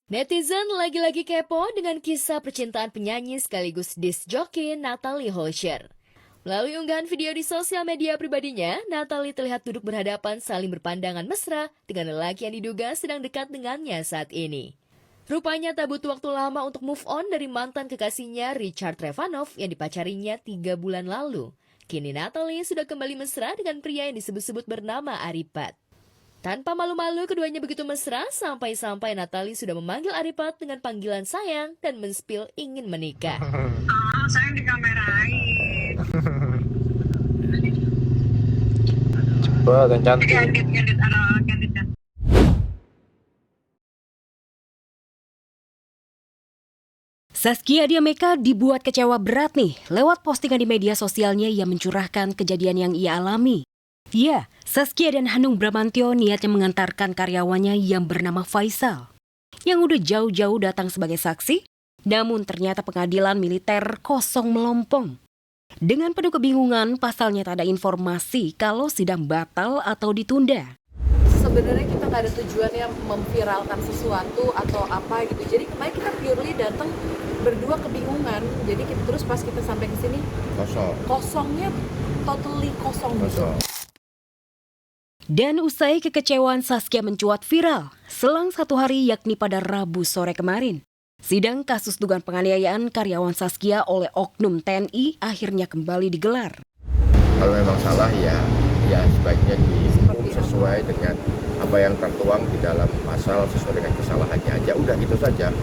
Netizen lagi-lagi kepo dengan kisah percintaan penyanyi sekaligus disc jockey Natalie Holscher. Melalui unggahan video di sosial media pribadinya, Natalie terlihat duduk berhadapan saling berpandangan mesra dengan lelaki yang diduga sedang dekat dengannya saat ini. Rupanya tak butuh waktu lama untuk move on dari mantan kekasihnya Richard Trevanov yang dipacarinya 3 bulan lalu. Kini Natalie sudah kembali mesra dengan pria yang disebut-sebut bernama Arifat. Tanpa malu-malu, keduanya begitu mesra sampai-sampai Natalie sudah memanggil Arifat dengan panggilan sayang dan men-spill ingin menikah. Oh, sayang dikamerain. Coba kan cantik. Candid, candid kan. Zaskia Adiameka dibuat kecewa berat nih lewat postingan di media sosialnya yang mencurahkan kejadian yang ia alami. Ya, Zaskia dan Hanung Bramantyo niatnya mengantarkan karyawannya yang bernama Faisal, yang udah jauh-jauh datang sebagai saksi, namun ternyata pengadilan militer kosong melompong. Dengan penuh kebingungan, pasalnya tak ada informasi kalau sidang batal atau ditunda. Sebenarnya kita nggak ada tujuannya memviralkan sesuatu atau apa gitu. Jadi kemarin kita purely datang berdua kebingungan. Jadi terus pas kita sampai ke sini kosongnya totally kosong. Gitu. Dan usai kekecewaan Zaskia mencuat viral, selang 1 hari yakni pada Rabu sore kemarin. Sidang kasus dugaan penganiayaan karyawan Zaskia oleh oknum TNI akhirnya kembali digelar. Kalau memang salah ya sebaiknya dihukum sesuai dengan apa yang tertuang di dalam pasal sesuai dengan kesalahannya aja. Udah gitu saja.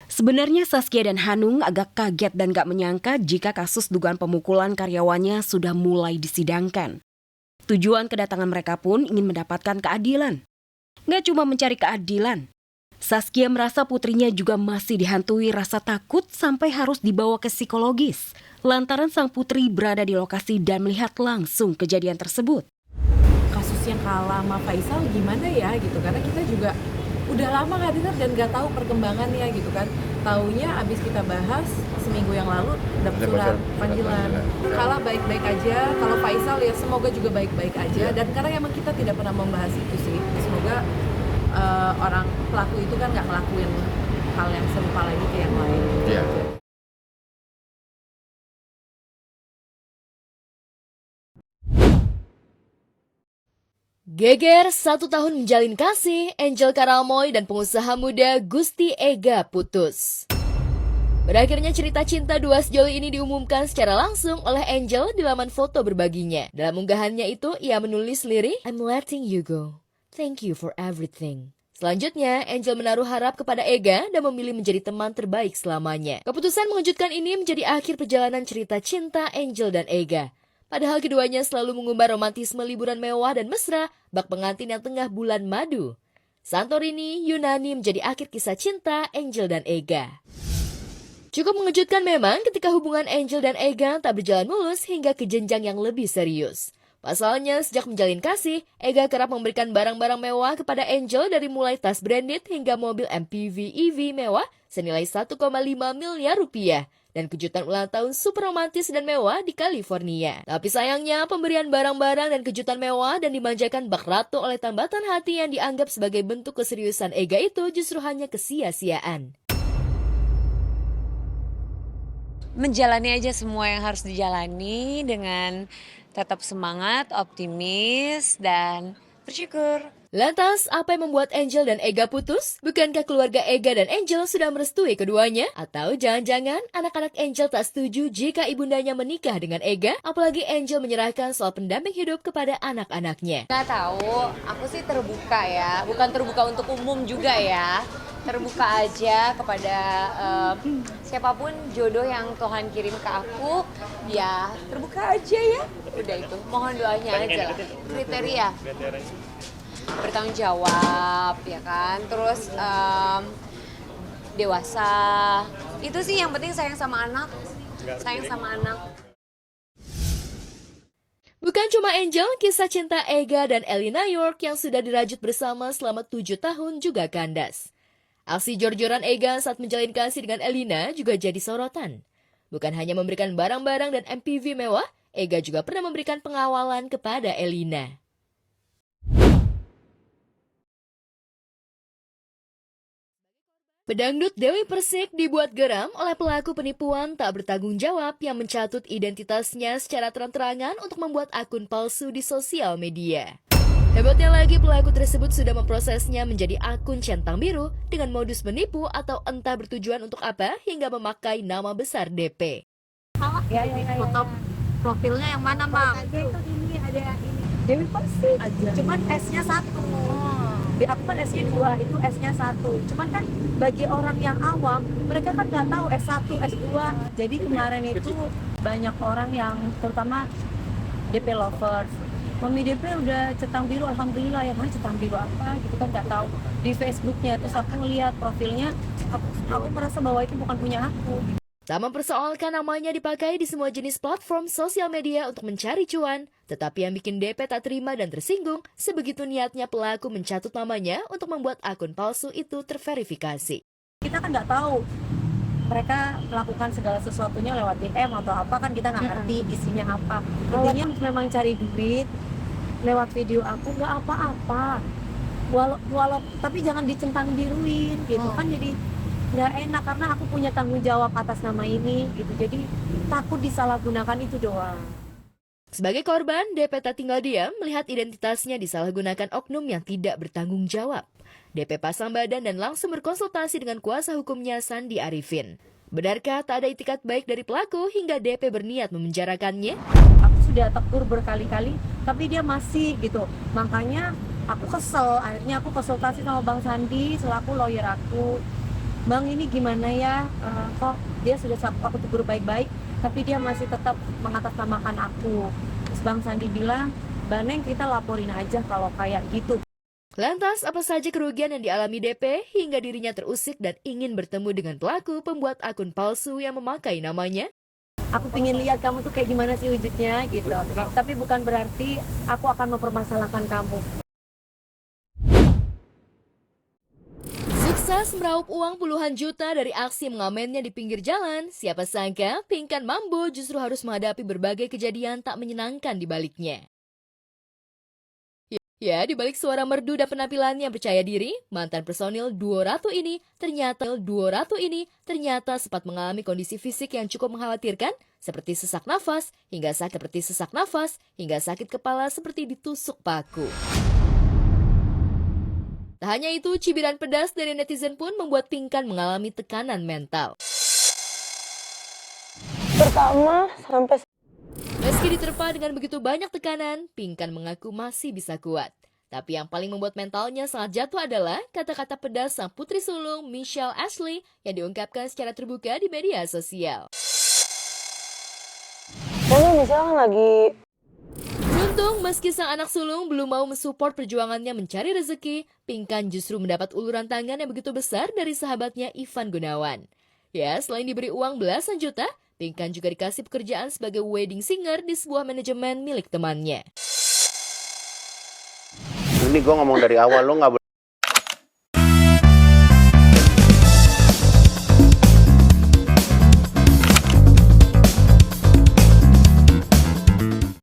Sebenarnya Zaskia dan Hanung agak kaget dan gak menyangka jika kasus dugaan pemukulan karyawannya sudah mulai disidangkan. Tujuan kedatangan mereka pun ingin mendapatkan keadilan. Gak cuma mencari keadilan. Zaskia merasa putrinya juga masih dihantui rasa takut sampai harus dibawa ke psikologis. Lantaran sang putri berada di lokasi dan melihat langsung kejadian tersebut. Kasus yang kalah sama Faisal gimana ya gitu. Karena kita juga udah lama gak dengar dan gak tahu perkembangannya gitu kan. Taunya abis kita bahas seminggu yang lalu dapat surat panggilan. Kalau baik-baik aja, kalau Faisal ya semoga juga baik-baik aja. Dan karena emang kita tidak pernah membahas itu sih. Semoga orang pelaku itu kan gak ngelakuin hal yang serupa lagi ke yang lain. Iya. Geger 1 tahun menjalin kasih, Angel Karamoy dan pengusaha muda Gusti Ega putus. Berakhirnya cerita cinta dua sejoli ini diumumkan secara langsung oleh Angel di laman foto berbaginya. Dalam unggahannya itu, ia menulis lirik, "I'm letting you go. Thank you for everything." Selanjutnya, Angel menaruh harap kepada Ega dan memilih menjadi teman terbaik selamanya. Keputusan mengejutkan ini menjadi akhir perjalanan cerita cinta Angel dan Ega. Padahal keduanya selalu mengumbar romantisme liburan mewah dan mesra bak pengantin yang tengah bulan madu. Santorini, Yunani menjadi akhir kisah cinta Angel dan Ega. Cukup mengejutkan memang ketika hubungan Angel dan Ega tak berjalan mulus hingga ke jenjang yang lebih serius. Pasalnya, sejak menjalin kasih, Ega kerap memberikan barang-barang mewah kepada Angel dari mulai tas branded hingga mobil MPV EV mewah senilai 1,5 miliar rupiah. Dan kejutan ulang tahun super romantis dan mewah di California. Tapi sayangnya, pemberian barang-barang dan kejutan mewah dan dimanjakan bak ratu oleh tambatan hati yang dianggap sebagai bentuk keseriusan Ega itu justru hanya kesia-siaan. Menjalani aja semua yang harus dijalani dengan tetap semangat, optimis, dan bersyukur. Lantas, apa yang membuat Angel dan Ega putus? Bukankah keluarga Ega dan Angel sudah merestui keduanya? Atau jangan-jangan anak-anak Angel tak setuju jika ibundanya menikah dengan Ega? Apalagi Angel menyerahkan soal pendamping hidup kepada anak-anaknya. Nggak tahu, aku sih terbuka ya. Bukan terbuka untuk umum juga ya. Terbuka aja kepada siapapun jodoh yang Tuhan kirim ke aku. Ya, terbuka aja ya. Udah itu, mohon doanya aja lah. Kriteria. Bertanggung jawab ya kan, terus dewasa, itu sih yang penting. Sayang sama anak. Bukan cuma Angel, kisah cinta Ega dan Elina York yang sudah dirajut bersama selama 7 tahun juga kandas. Aksi jor-joran Ega saat menjalin kasih dengan Elina juga jadi sorotan. Bukan hanya memberikan barang-barang dan MPV mewah, Ega juga pernah memberikan pengawalan kepada Elina. Pedangdut Dewi Persik dibuat geram oleh pelaku penipuan tak bertanggung jawab yang mencatut identitasnya secara terang-terangan untuk membuat akun palsu di sosial media. Hebatnya lagi, pelaku tersebut sudah memprosesnya menjadi akun centang biru dengan modus menipu atau entah bertujuan untuk apa hingga memakai nama besar DP. Foto profilnya yang mana, Mam? Itu ini ada ini Dewi Persik aja. Cuman S-nya 1. Aku kan S-nya 2, itu S-nya 1. Cuman kan bagi orang yang awam, mereka kan nggak tahu S1, S2. Jadi kemarin itu banyak orang yang terutama DP lovers. Mami DP udah centang biru, alhamdulillah ya, mana centang biru apa gitu kan nggak tahu di Facebooknya. Terus aku ngeliat profilnya, aku merasa bahwa itu bukan punya aku. Tak mempersoalkan namanya dipakai di semua jenis platform sosial media untuk mencari cuan, tetapi yang bikin DP tak terima dan tersinggung, sebegitu niatnya pelaku mencatut namanya untuk membuat akun palsu itu terverifikasi. Kita kan nggak tahu mereka melakukan segala sesuatunya lewat DM atau apa, kan kita nggak ngerti isinya apa. Intinya memang cari duit lewat video aku nggak apa-apa, walau tapi jangan dicentang biruin gitu kan, jadi nggak enak karena aku punya tanggung jawab atas nama ini gitu, jadi takut disalahgunakan, itu doang. Sebagai korban, DP tak tinggal diam melihat identitasnya disalahgunakan oknum yang tidak bertanggung jawab. DP pasang badan dan langsung berkonsultasi dengan kuasa hukumnya Sandi Arifin. Benarkah tak ada itikat baik dari pelaku hingga DP berniat memenjarakannya? Aku sudah tegur berkali-kali, tapi dia masih gitu. Makanya aku kesel, akhirnya aku konsultasi sama Bang Sandi selaku lawyer aku. Bang, ini gimana ya, kok dia sudah aku tegur baik-baik, tapi dia masih tetap mengatasnamakan aku. Terus Bang Sandi bilang, Baneng kita laporin aja kalau kayak gitu. Lantas, apa saja kerugian yang dialami DP hingga dirinya terusik dan ingin bertemu dengan pelaku pembuat akun palsu yang memakai namanya? Aku pengen lihat kamu tuh kayak gimana sih wujudnya gitu. Tapi bukan berarti aku akan mempermasalahkan kamu. Sukses meraup uang puluhan juta dari aksi mengamennya di pinggir jalan, siapa sangka Pinkan Mambo justru harus menghadapi berbagai kejadian tak menyenangkan di baliknya. Ya, di balik suara merdu dan penampilannya percaya diri, mantan personil Duo Ratu ini ternyata sempat mengalami kondisi fisik yang cukup mengkhawatirkan, seperti sesak nafas hingga sakit kepala seperti ditusuk paku. Tak hanya itu, cibiran pedas dari netizen pun membuat Pinkan mengalami tekanan mental. Pertama sampai Meski diterpa dengan begitu banyak tekanan, Pinkan mengaku masih bisa kuat. Tapi yang paling membuat mentalnya sangat jatuh adalah kata-kata pedas sang putri sulung Michelle Ashley yang diungkapkan secara terbuka di media sosial. misalnya lagi Beruntung, meski sang anak sulung belum mau mensupport perjuangannya mencari rezeki, Pinkan justru mendapat uluran tangan yang begitu besar dari sahabatnya Ivan Gunawan. Ya, selain diberi uang belasan juta, Pinkan juga dikasih pekerjaan sebagai wedding singer di sebuah manajemen milik temannya. Ini gue ngomong dari awal, lo nggak boleh